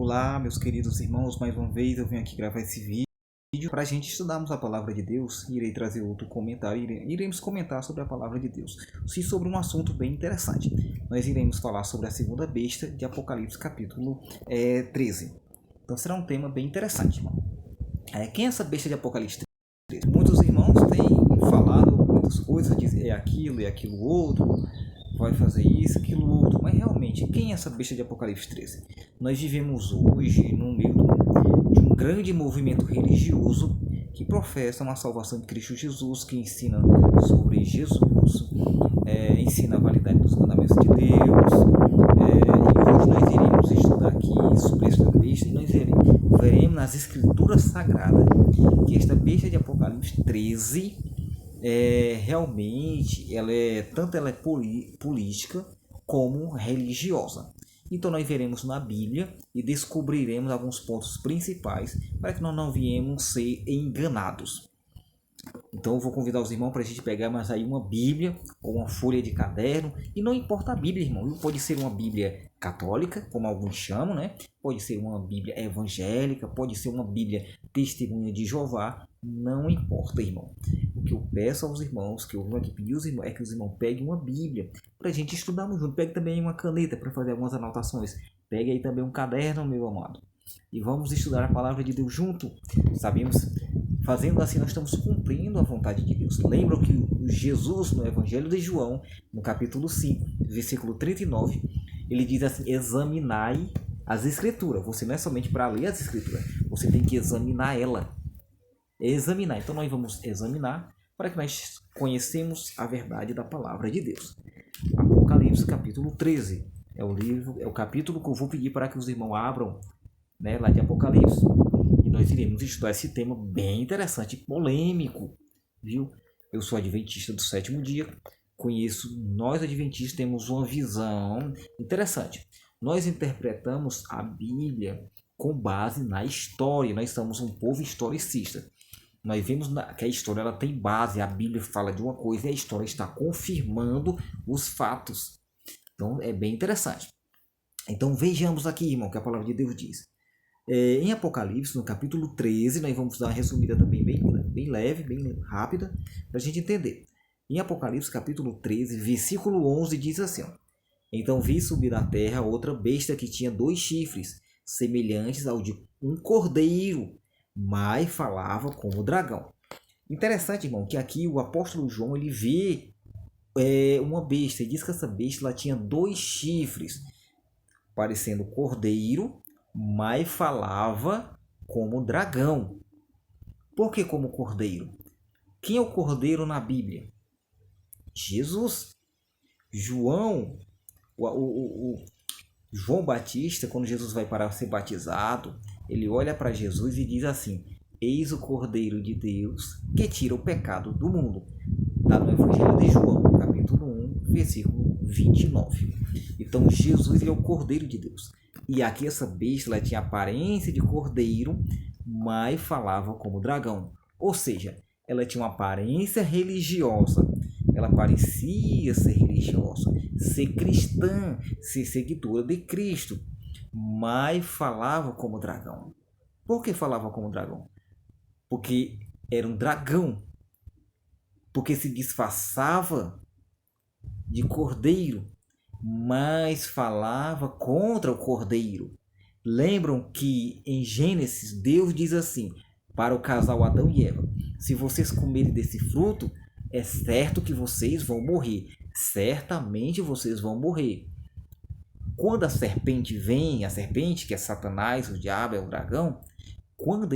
Olá, meus queridos irmãos, mais uma vez eu venho aqui gravar esse vídeo para a gente estudarmos a palavra de Deus. Irei trazer outro comentário, iremos comentar sobre a palavra de Deus, sim, sobre um assunto bem interessante. Nós iremos falar sobre a segunda besta de Apocalipse capítulo 13. Então será um tema bem interessante, irmão. Quem é essa besta de Apocalipse 13? Muitos irmãos têm falado muitas coisas, dizem é aquilo outro, vai fazer isso, aquilo outro, mas realmente, quem é essa besta de Apocalipse 13? Nós vivemos hoje no meio de um grande movimento religioso que professa uma salvação de Cristo Jesus, que ensina sobre Jesus, ensina a validade dos mandamentos de Deus, e hoje nós iremos estudar aqui sobre esta besta, e nós veremos nas Escrituras Sagradas que esta besta de Apocalipse 13 realmente ela é política como religiosa. Então nós veremos na Bíblia e descobriremos alguns pontos principais para que nós não viemos ser enganados. Então eu vou convidar os irmãos para a gente pegar mais aí uma Bíblia ou uma folha de caderno. E não importa a Bíblia, irmão. Pode ser uma Bíblia católica, como alguns chamam, né? Pode ser uma Bíblia evangélica, pode ser uma Bíblia testemunha de Jeová. Não importa, irmão. O que eu peço aos irmãos, que eu vou aqui pedir aos irmãos, é que os irmãos peguem uma Bíblia para a gente estudarmos junto. Pegue também uma caneta para fazer algumas anotações. Pegue aí também um caderno, meu amado. E vamos estudar a palavra de Deus junto. Sabemos, fazendo assim, nós estamos cumprindo a vontade de Deus. Lembram que Jesus, no Evangelho de João, no capítulo 5, versículo 39, ele diz assim: examinai as Escrituras. Você não é somente para ler as Escrituras, você tem que examinar ela. Examinar. Então nós vamos examinar para que nós conhecemos a verdade da palavra de Deus. Apocalipse capítulo 13 é o capítulo que eu vou pedir para que os irmãos abram, né, lá de Apocalipse, e nós iremos estudar esse tema bem interessante, polêmico, viu? Eu sou adventista do sétimo dia, nós adventistas temos uma visão interessante. Nós interpretamos a Bíblia com base na história, nós somos um povo historicista. Nós vemos que a história ela tem base, a Bíblia fala de uma coisa e a história está confirmando os fatos. Então é bem interessante. Então vejamos aqui, irmão, o que a palavra de Deus diz. Em Apocalipse, no capítulo 13, nós vamos dar uma resumida também bem leve, bem rápida, para a gente entender. Em Apocalipse, capítulo 13, versículo 11, diz assim: ó, então vi subir da terra outra besta que tinha 2 chifres, semelhantes ao de um cordeiro, mas falava como dragão. Interessante, irmão, que aqui o apóstolo João ele vê uma besta, e diz que essa besta ela tinha 2 chifres, parecendo cordeiro, mas falava como dragão. Por que como cordeiro? Quem é o cordeiro na Bíblia? Jesus. João Batista, quando Jesus vai para ser batizado, ele olha para Jesus e diz assim: eis o Cordeiro de Deus que tira o pecado do mundo. Está no Evangelho de João, capítulo 1, versículo 29. Então Jesus ele é o Cordeiro de Deus. E aqui essa besta ela tinha aparência de cordeiro, mas falava como dragão. Ou seja, ela tinha uma aparência religiosa. Ela parecia ser religiosa, ser cristã, ser seguidora de Cristo, mas falava como dragão. Por que falava como dragão? Porque era um dragão. Porque se disfarçava de cordeiro, mas falava contra o cordeiro. Lembram que em Gênesis Deus diz assim para o casal Adão e Eva: se vocês comerem desse fruto, é certo que vocês vão morrer. Certamente vocês vão morrer. Quando a serpente vem, a serpente que é Satanás, o diabo é o dragão, quando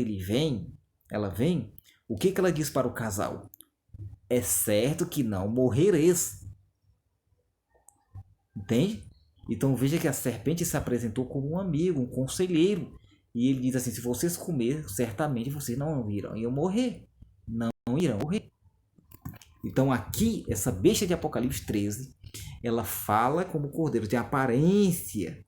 ela vem, o que ela diz para o casal? É certo que não morrereis. Entende? Então veja que a serpente se apresentou como um amigo, um conselheiro. E ele diz assim: se vocês comerem, certamente vocês não irão morrer. Não irão morrer. Então aqui, essa besta de Apocalipse 13, ela fala como cordeiro, tem aparência.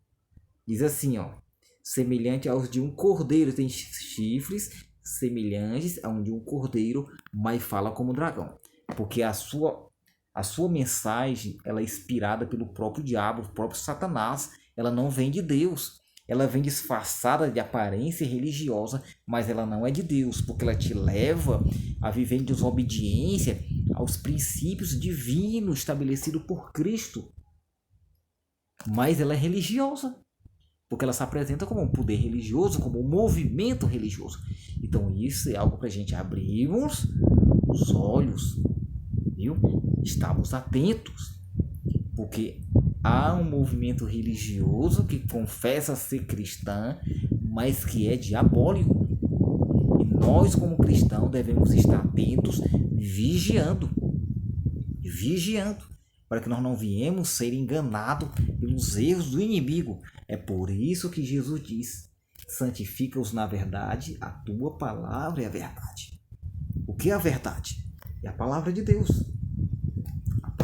Diz assim, ó, semelhante aos de um cordeiro, tem chifres semelhantes a um de um cordeiro, mas fala como dragão. Porque a sua mensagem ela é inspirada pelo próprio diabo, o próprio Satanás. Ela não vem de Deus. ela vem disfarçada de aparência religiosa, mas ela não é de Deus, porque ela te leva a viver em desobediência aos princípios divinos estabelecidos por Cristo. Mas ela é religiosa, porque ela se apresenta como um poder religioso, como um movimento religioso. Então isso é algo para a gente abrirmos os olhos, viu? Estamos atentos, porque há um movimento religioso que confessa ser cristã, mas que é diabólico. E nós, como cristãos, devemos estar atentos, vigiando, para que nós não viemos ser enganados pelos erros do inimigo. É por isso que Jesus diz: santifica-os na verdade, a tua palavra é a verdade. O que é a verdade? É a palavra de Deus.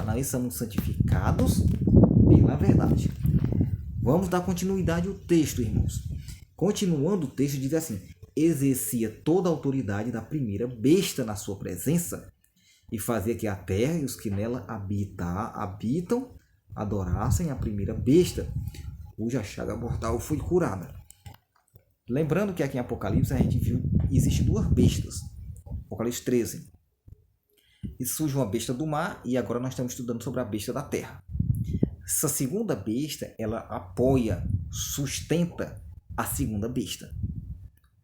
Nós somos santificados pela verdade. Vamos dar continuidade ao texto, irmãos. Continuando o texto, diz assim: exercia toda a autoridade da primeira besta na sua presença, e fazia que a terra e os que nela habitam adorassem a primeira besta, cuja chaga mortal foi curada. Lembrando que aqui em Apocalipse a gente viu que existem duas bestas. Apocalipse 13. E surge uma besta do mar, e agora nós estamos estudando sobre a besta da terra. Essa segunda besta, ela apoia, sustenta a segunda besta.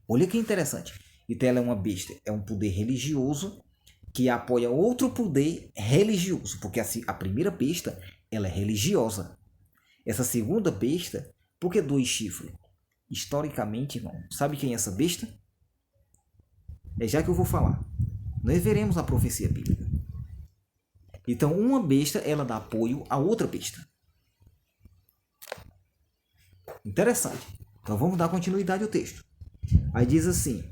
Olha que interessante. Então ela é uma besta, é um poder religioso que apoia outro poder religioso, porque a primeira besta, ela é religiosa. Essa segunda besta, por que 2 chifres? Historicamente, irmão, sabe quem é essa besta? É já que eu vou falar. Nós veremos a profecia bíblica. Então, uma besta, ela dá apoio a outra besta. Interessante. Então, vamos dar continuidade ao texto. Aí diz assim: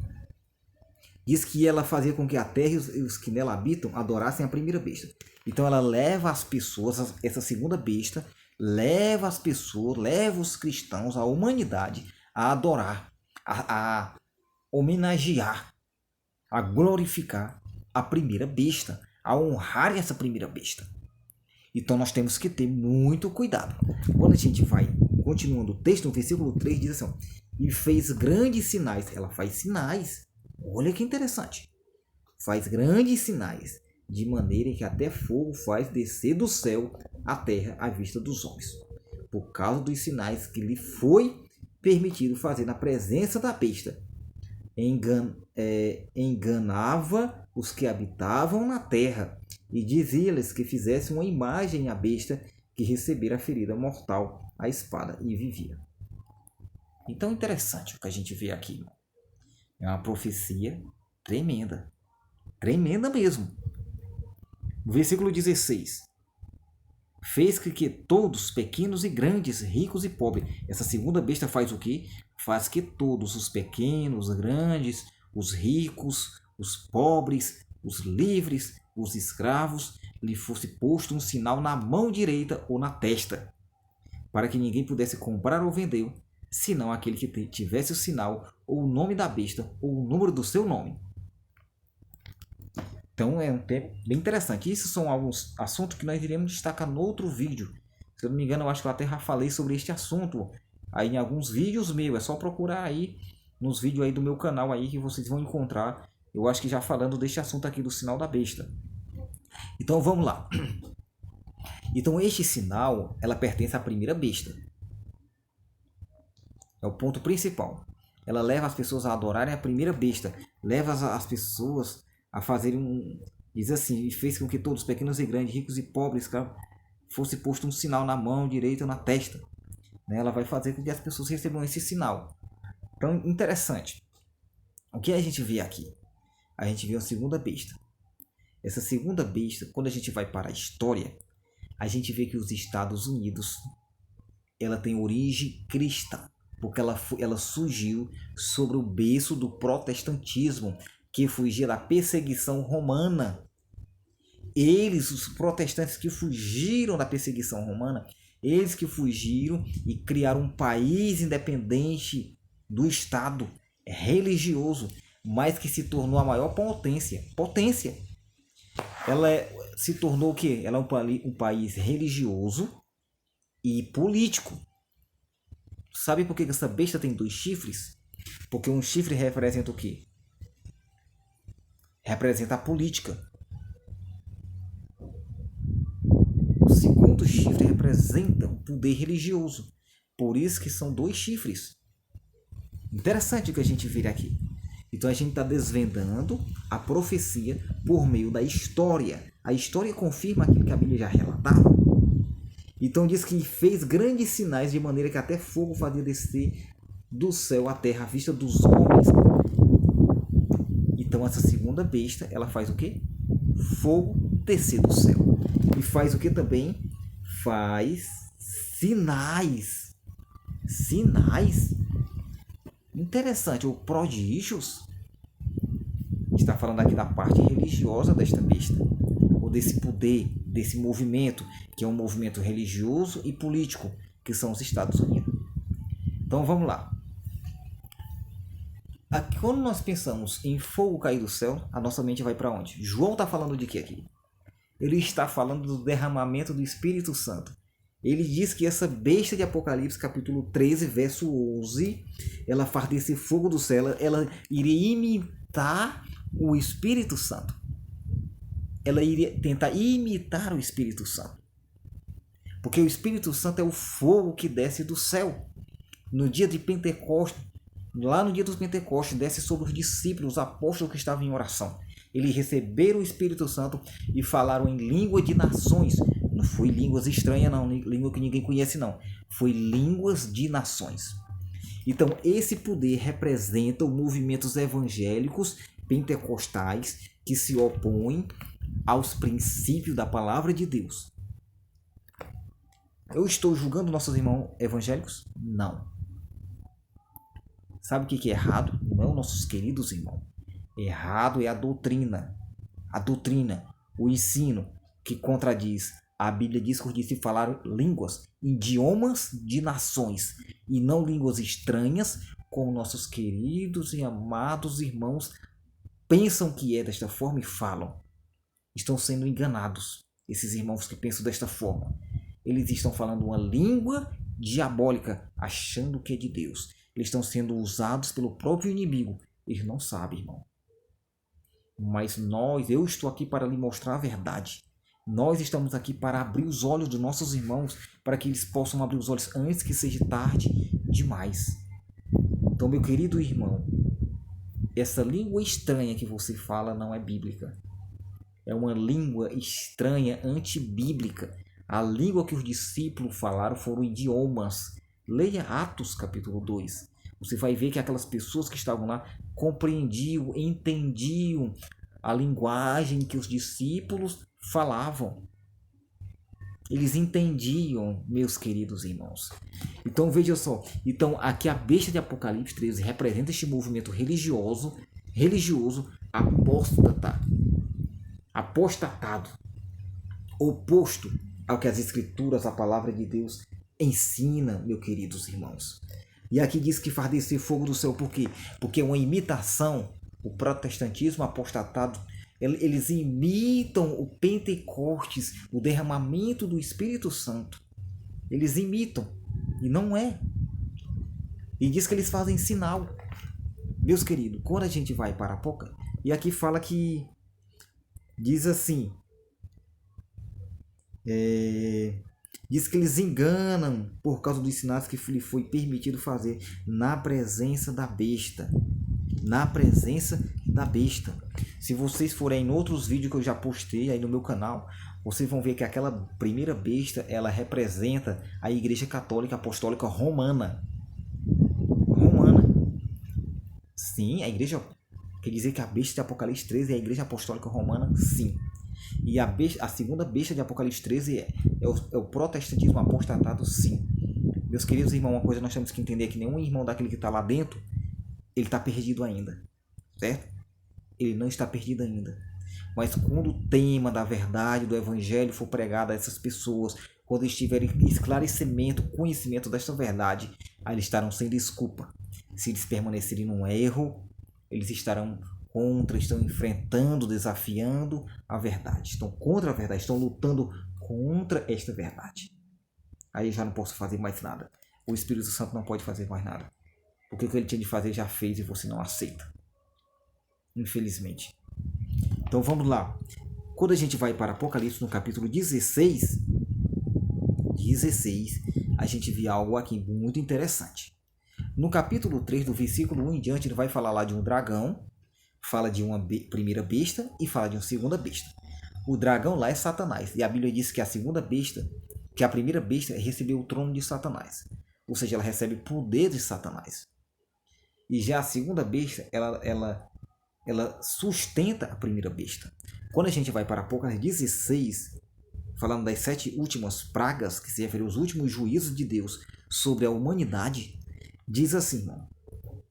diz que ela fazia com que a terra e os que nela habitam adorassem a primeira besta. Então, ela leva as pessoas, essa segunda besta, leva as pessoas, leva os cristãos, a humanidade, a adorar, a homenagear, a glorificar a primeira besta, a honrar essa primeira besta. Então nós temos que ter muito cuidado. Quando a gente vai continuando o texto, no versículo 3 diz assim: e fez grandes sinais. Ela faz sinais. Olha que interessante. Faz grandes sinais, de maneira que até fogo faz descer do céu a terra à vista dos homens, por causa dos sinais que lhe foi permitido fazer na presença da besta. Enganava os que habitavam na terra, e dizia-lhes que fizessem uma imagem à besta que recebera a ferida mortal, a espada, e vivia. Então, interessante o que a gente vê aqui. É uma profecia tremenda. Tremenda mesmo. No versículo 16. Fez que todos, pequenos e grandes, ricos e pobres. Essa segunda besta faz o quê? Faz que todos, os pequenos, grandes, os ricos, os pobres, os livres, os escravos, lhe fosse posto um sinal na mão direita ou na testa, para que ninguém pudesse comprar ou vender, senão aquele que tivesse o sinal, ou o nome da besta, ou o número do seu nome. Então é um tema bem interessante. Isso são alguns assuntos que nós iremos destacar no outro vídeo. Se eu não me engano, eu acho que eu até já falei sobre este assunto aí em alguns vídeos meus. É só procurar aí nos vídeos aí do meu canal aí que vocês vão encontrar. Eu acho que já falando deste assunto aqui do sinal da besta. Então vamos lá. Então este sinal, ela pertence à primeira besta. É o ponto principal. Ela leva as pessoas a adorarem a primeira besta. Leva as pessoas a fazerem diz assim: e fez com que todos, pequenos e grandes, ricos e pobres, fosse posto um sinal na mão direita ou na testa. Ela vai fazer com que as pessoas recebam esse sinal. Então, interessante. O que a gente vê aqui? A gente vê a segunda besta. Essa segunda besta, quando a gente vai para a história, a gente vê que os Estados Unidos, ela tem origem cristã, porque ela surgiu sobre o berço do protestantismo, que fugia da perseguição romana. Eles, os protestantes que fugiram da perseguição romana, eles que fugiram e criaram um país independente do Estado religioso, mas que se tornou a maior potência. Ela se tornou o quê? Ela é um país religioso e político. Sabe por que essa besta tem 2 chifres? Porque um chifre representa o quê? Representa a política. O segundo chifre representa o poder religioso. Por isso que são 2 chifres. Interessante o que a gente vira aqui. Então a gente está desvendando a profecia por meio da história. A história confirma aquilo que a Bíblia já relatava. Então diz que fez grandes sinais de maneira que até fogo fazia descer do céu à terra à vista dos homens. Então essa segunda besta, ela faz o quê? Fogo descer do céu. E faz o que também? Faz sinais. Sinais. Interessante, o prodígios está falando aqui da parte religiosa desta besta, ou desse poder, desse movimento, que é um movimento religioso e político, que são os Estados Unidos. Então vamos lá. Aqui, quando nós pensamos em fogo cair do céu, a nossa mente vai para onde? João está falando de que aqui? Ele está falando do derramamento do Espírito Santo. Ele diz que essa besta de Apocalipse, capítulo 13, verso 11, ela faz desse fogo do céu, ela iria imitar o Espírito Santo. Ela iria tentar imitar o Espírito Santo. Porque o Espírito Santo é o fogo que desce do céu. No dia de Pentecostes, lá no dia dos Pentecostes, desce sobre os discípulos, os apóstolos que estavam em oração. Eles receberam o Espírito Santo e falaram em língua de nações. Não foi línguas estranhas, não, língua que ninguém conhece, não. Foi línguas de nações. Então, esse poder representa os movimentos evangélicos pentecostais que se opõem aos princípios da palavra de Deus. Eu estou julgando nossos irmãos evangélicos? Não. Sabe o que é errado? Não, nossos queridos irmãos. Errado é a doutrina. A doutrina, o ensino que contradiz. A Bíblia diz que os discípulos falaram línguas, idiomas de nações, e não línguas estranhas, como nossos queridos e amados irmãos pensam que é desta forma e falam. Estão sendo enganados, esses irmãos que pensam desta forma. Eles estão falando uma língua diabólica, achando que é de Deus. Eles estão sendo usados pelo próprio inimigo. Eles não sabem, irmão. Mas eu estou aqui para lhe mostrar a verdade. Nós estamos aqui para abrir os olhos dos nossos irmãos, para que eles possam abrir os olhos antes que seja tarde demais. Então, meu querido irmão, essa língua estranha que você fala não é bíblica. É uma língua estranha, antibíblica. A língua que os discípulos falaram foram idiomas. Leia Atos capítulo 2. Você vai ver que aquelas pessoas que estavam lá compreendiam, entendiam a linguagem que os discípulos falavam. Eles entendiam, meus queridos irmãos. Então veja só. Então aqui a besta de Apocalipse 13 representa este movimento religioso apostatado, oposto ao que as escrituras, a palavra de Deus ensina, meus queridos irmãos. E aqui diz que faz descer fogo do céu. Por quê? Porque é uma imitação. O protestantismo apostatado, eles imitam o Pentecostes, o derramamento do Espírito Santo. Eles imitam. E não é. E diz que eles fazem sinal. Meus queridos, quando a gente vai para Apocalipse, e aqui fala que diz assim, diz que eles enganam por causa dos sinais que lhe foi permitido fazer na presença da besta. Na presença da besta. Se vocês forem em outros vídeos que eu já postei aí no meu canal, vocês vão ver que aquela primeira besta, ela representa a Igreja Católica Apostólica Romana. Sim, a igreja... Quer dizer que a besta de Apocalipse 13 é a Igreja Apostólica Romana? Sim. E a segunda besta de Apocalipse 13 é o protestantismo apostatado? Sim. Meus queridos irmãos, uma coisa nós temos que entender é que nenhum irmão daquele que está lá dentro, ele está perdido ainda. Certo? Ele não está perdido ainda. Mas quando o tema da verdade, do evangelho for pregado a essas pessoas, quando eles tiverem esclarecimento, conhecimento desta verdade, aí eles estarão sem desculpa. Se eles permanecerem num erro, eles estarão estão enfrentando, desafiando a verdade. Estão contra a verdade, estão lutando contra esta verdade. Aí eu já não posso fazer mais nada. o Espírito Santo não pode fazer mais nada. Porque o que ele tinha de fazer já fez e você não aceita. Infelizmente. Então vamos lá. Quando a gente vai para Apocalipse no capítulo 16, a gente vê algo aqui muito interessante. No capítulo 3, do versículo 1 em diante, ele vai falar lá de um dragão, fala de uma primeira besta e fala de uma segunda besta. O dragão lá é Satanás, e a Bíblia diz que a segunda besta, que a primeira besta recebeu o trono de Satanás, ou seja, ela recebe poder de Satanás. E já a segunda besta, ela sustenta a primeira besta. Quando a gente vai para Apocalipse 16, falando das 7 últimas pragas, que se refere aos últimos juízos de Deus sobre a humanidade, diz assim,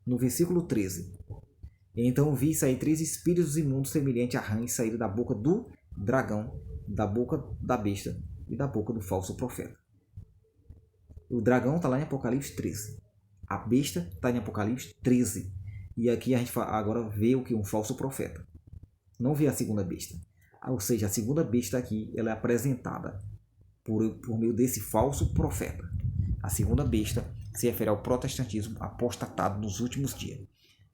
no versículo 13: Então vi sair 3 espíritos imundos semelhantes a rãs saíram da boca do dragão, da boca da besta e da boca do falso profeta. O dragão está lá em Apocalipse 13. A besta está em Apocalipse 13. E aqui a gente agora vê o que? Um falso profeta. Não vê a segunda besta. Ou seja, a segunda besta aqui ela é apresentada por meio desse falso profeta. A segunda besta se refere ao protestantismo apostatado nos últimos dias.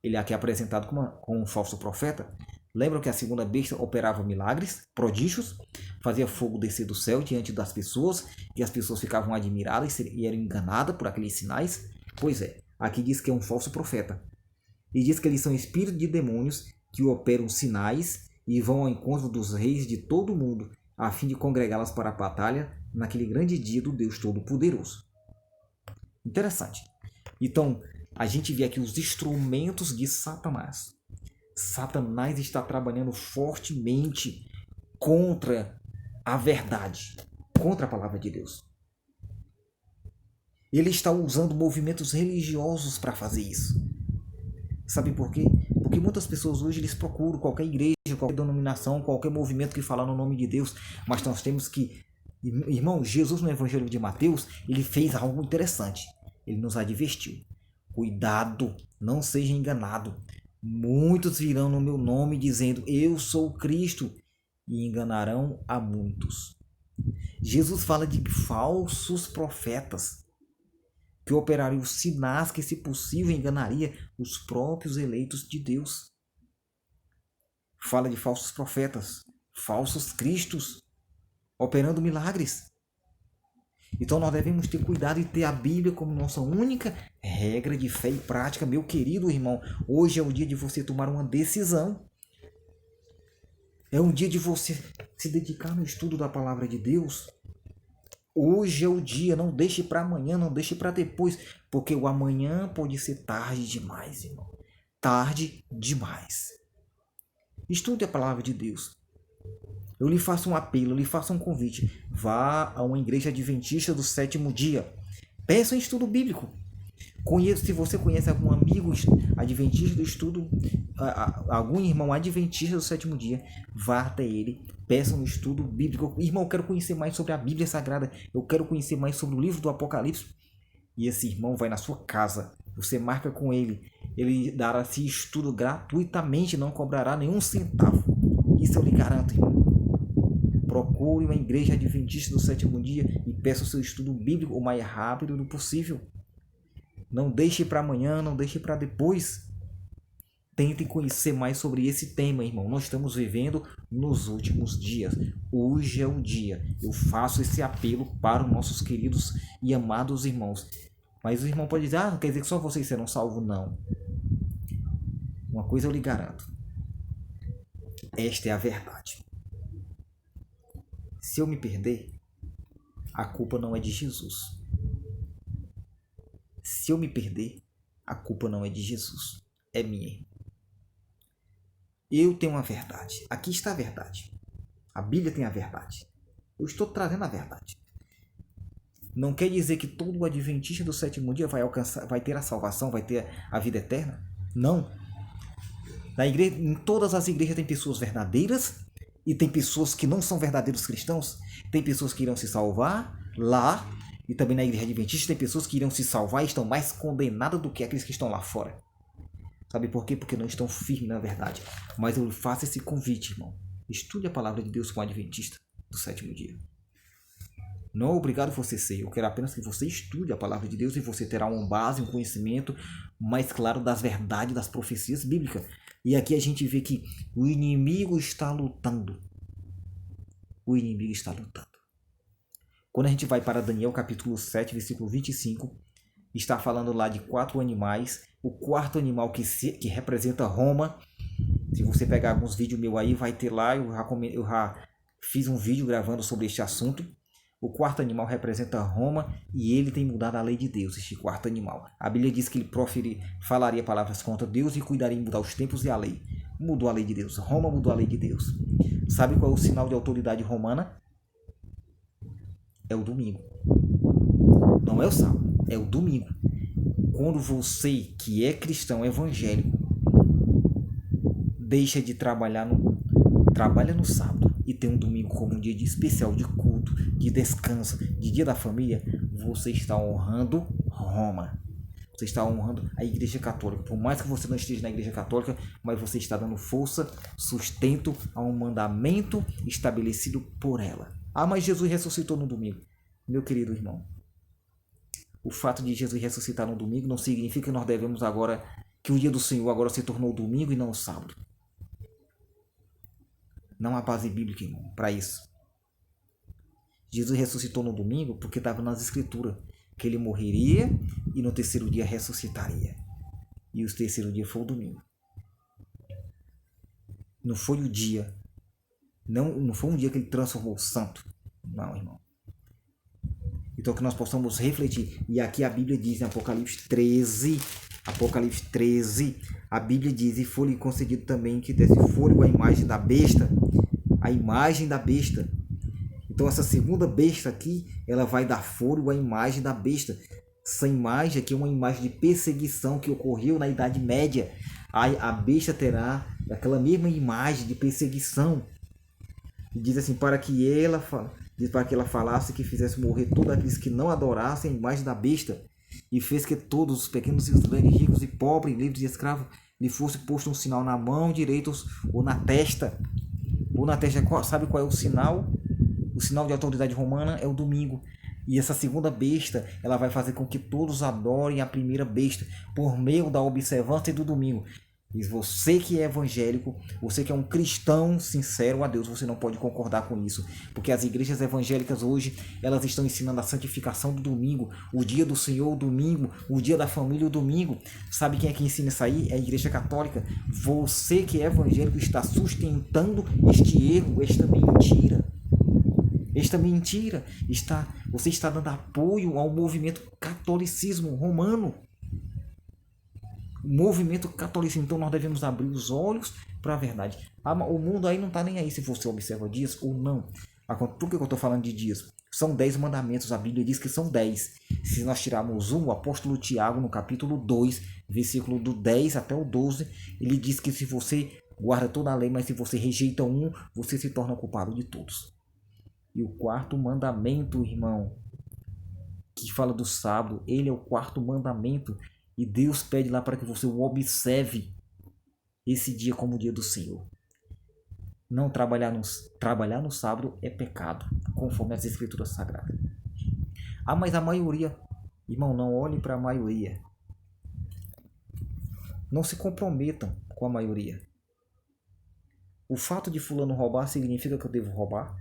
Ele aqui é apresentado como um falso profeta. Lembram que a segunda besta operava milagres, prodígios, fazia fogo descer do céu diante das pessoas, e as pessoas ficavam admiradas e eram enganadas por aqueles sinais? Pois é, aqui diz que é um falso profeta. E diz que eles são espíritos de demônios que operam sinais e vão ao encontro dos reis de todo o mundo, a fim de congregá-las para a batalha naquele grande dia do Deus Todo-Poderoso. Interessante. Então, a gente vê aqui os instrumentos de Satanás. Satanás está trabalhando fortemente contra a verdade, contra a palavra de Deus. Ele está usando movimentos religiosos para fazer isso. Sabe por quê? Porque muitas pessoas hoje eles procuram qualquer igreja, qualquer denominação, qualquer movimento que fala no nome de Deus, mas nós temos que... Irmão, Jesus no Evangelho de Mateus, ele fez algo interessante. Ele nos advertiu. Cuidado, não seja enganado. Muitos virão no meu nome dizendo, eu sou Cristo, e enganarão a muitos. Jesus fala de falsos profetas, que operariam sinais que, se possível, enganaria os próprios eleitos de Deus. Fala de falsos profetas, falsos cristos, operando milagres. Então nós devemos ter cuidado e ter a Bíblia como nossa única regra de fé e prática. Meu querido irmão, hoje é o dia de você tomar uma decisão. É um dia de você se dedicar no estudo da palavra de Deus. Hoje é o dia, não deixe para amanhã, não deixe para depois, porque o amanhã pode ser tarde demais, irmão. Tarde demais. Estude a palavra de Deus. Eu lhe faço um apelo, eu lhe faço um convite. Vá a uma igreja adventista do 7º dia. Peça um estudo bíblico. Se você conhece algum amigo adventista do estudo, algum irmão adventista do 7º dia, vá até ele, peça um estudo bíblico. Irmão, eu quero conhecer mais sobre a Bíblia Sagrada, eu quero conhecer mais sobre o livro do Apocalipse. E esse irmão vai na sua casa, você marca com ele, ele dará esse estudo gratuitamente, não cobrará nenhum centavo. Isso eu lhe garanto, irmão. Procure uma igreja adventista do 7º dia e peça o seu estudo bíblico o mais rápido possível. Não deixe para amanhã, não deixe para depois. Tente conhecer mais sobre esse tema, irmão. Nós estamos vivendo nos últimos dias. Hoje é o dia. Eu faço esse apelo para os nossos queridos e amados irmãos. Mas o irmão pode dizer, não quer dizer que só vocês serão salvos. Não. Uma coisa eu lhe garanto. Esta é a verdade. Se eu me perder, a culpa não é de Jesus. Se eu me perder, a culpa não é de Jesus. É minha. Eu tenho uma verdade. Aqui está a verdade. A Bíblia tem a verdade. Eu estou trazendo a verdade. Não quer dizer que todo adventista do 7º dia vai ter a salvação, vai ter a vida eterna. Não. Em todas as igrejas tem pessoas verdadeiras e tem pessoas que não são verdadeiros cristãos. Tem pessoas que irão se salvar lá, e também na igreja adventista tem pessoas que irão se salvar e estão mais condenadas do que aqueles que estão lá fora. Sabe por quê? Porque não estão firmes na verdade. Mas eu faço esse convite, irmão. Estude a palavra de Deus com o adventista do 7º dia. Não é obrigado você ser. Eu quero apenas que você estude a palavra de Deus e você terá uma base, um conhecimento mais claro das verdades, das profecias bíblicas. E aqui a gente vê que o inimigo está lutando. O inimigo está lutando. Quando a gente vai para Daniel capítulo 7, versículo 25, está falando lá de 4 animais. O quarto animal que representa Roma. Se você pegar alguns vídeos meus aí, vai ter lá. Eu já fiz um vídeo gravando sobre este assunto. O quarto animal representa Roma e ele tem mudado a lei de Deus, este quarto animal. A Bíblia diz que ele falaria palavras contra Deus e cuidaria em mudar os tempos e a lei. Mudou a lei de Deus. Roma mudou a lei de Deus. Sabe qual é o sinal de autoridade romana? É o domingo. Não é o sábado, é o domingo. Quando você, que é cristão evangélico, deixa de trabalha no sábado e tem um domingo como um dia de especial, de culto, de descanso, de dia da família, você está honrando Roma. Você está honrando a Igreja Católica. Por mais que você não esteja na Igreja Católica, mas você está dando força, sustento a um mandamento estabelecido por ela. Ah, mas Jesus ressuscitou no domingo. Meu querido irmão, o fato de Jesus ressuscitar no domingo não significa que nós devemos agora, que o dia do Senhor agora se tornou domingo e não o sábado. Não há base bíblica, irmão, para isso. Jesus ressuscitou no domingo porque estava nas escrituras que ele morreria e no terceiro dia ressuscitaria. E o terceiro dia foi o domingo. Não foi o dia. Não foi um dia que ele transformou o santo. Não, irmão. Então que nós possamos refletir. E aqui a Bíblia diz em Apocalipse 13, a Bíblia diz, e foi-lhe concedido também que desse fôlego à imagem da besta. A imagem da besta. Então essa segunda besta aqui, ela vai dar fôlego à imagem da besta. Essa imagem aqui é uma imagem de perseguição que ocorreu na Idade Média. A besta terá aquela mesma imagem de perseguição. E diz assim, para que ela falasse que fizesse morrer todos aqueles que não adorassem a imagem da besta. E fez que todos os pequenos e os grandes, ricos e pobres, livres e escravos, lhe fosse posto um sinal na mão direita ou na testa. Ou na testa, sabe qual é o sinal? O sinal de autoridade romana é o domingo. E essa segunda besta, ela vai fazer com que todos adorem a primeira besta por meio da observância do domingo. E você que é evangélico, você que é um cristão sincero a Deus, você não pode concordar com isso. Porque as igrejas evangélicas hoje, elas estão ensinando a santificação do domingo, o dia do Senhor, o domingo, o dia da família, o domingo. Sabe quem é que ensina isso aí? É a Igreja Católica. Você que é evangélico está sustentando este erro, esta mentira. Você está dando apoio ao movimento catolicismo romano. O movimento catolicismo. Então nós devemos abrir os olhos para a verdade. O mundo aí não está nem aí se você observa dias ou não. Por que eu estou falando de dias? São 10 mandamentos. A Bíblia diz que são 10. Se nós tirarmos um, o apóstolo Tiago, no capítulo 2, versículo do 10 até o 12, ele diz que se você guarda toda a lei, mas se você rejeita um, você se torna culpado de todos. E o quarto mandamento, irmão, que fala do sábado, ele é o quarto mandamento. E Deus pede lá para que você o observe esse dia como o dia do Senhor. Não trabalhar no sábado é pecado, conforme as escrituras sagradas. Ah, mas a maioria, irmão, não olhe para a maioria. Não se comprometam com a maioria. O fato de fulano roubar significa que eu devo roubar?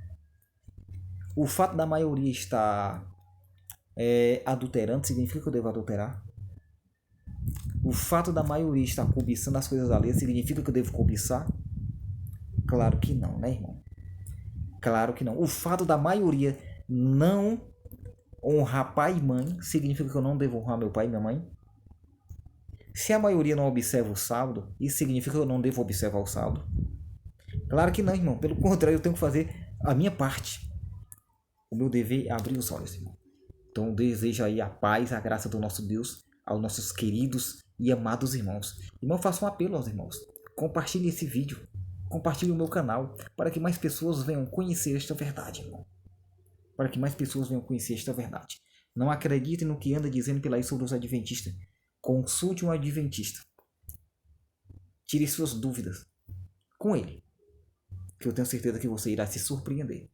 O fato da maioria estar adulterando significa que eu devo adulterar? O fato da maioria estar cobiçando as coisas alheias significa que eu devo cobiçar? Claro que não, né, irmão? Claro que não. O fato da maioria não honrar pai e mãe significa que eu não devo honrar meu pai e minha mãe? Se a maioria não observa o sábado, isso significa que eu não devo observar o sábado? Claro que não, irmão. Pelo contrário, eu tenho que fazer a minha parte. O meu dever é abrir os olhos, irmão. Então eu desejo aí a paz, a graça do nosso Deus aos nossos queridos e amados irmãos. Irmão, faço um apelo aos irmãos. Compartilhe esse vídeo. Compartilhe o meu canal para que mais pessoas venham conhecer esta verdade, irmão. Para que mais pessoas venham conhecer esta verdade. Não acredite no que anda dizendo pela aí sobre os adventistas. Consulte um adventista. Tire suas dúvidas com ele. Que eu tenho certeza que você irá se surpreender.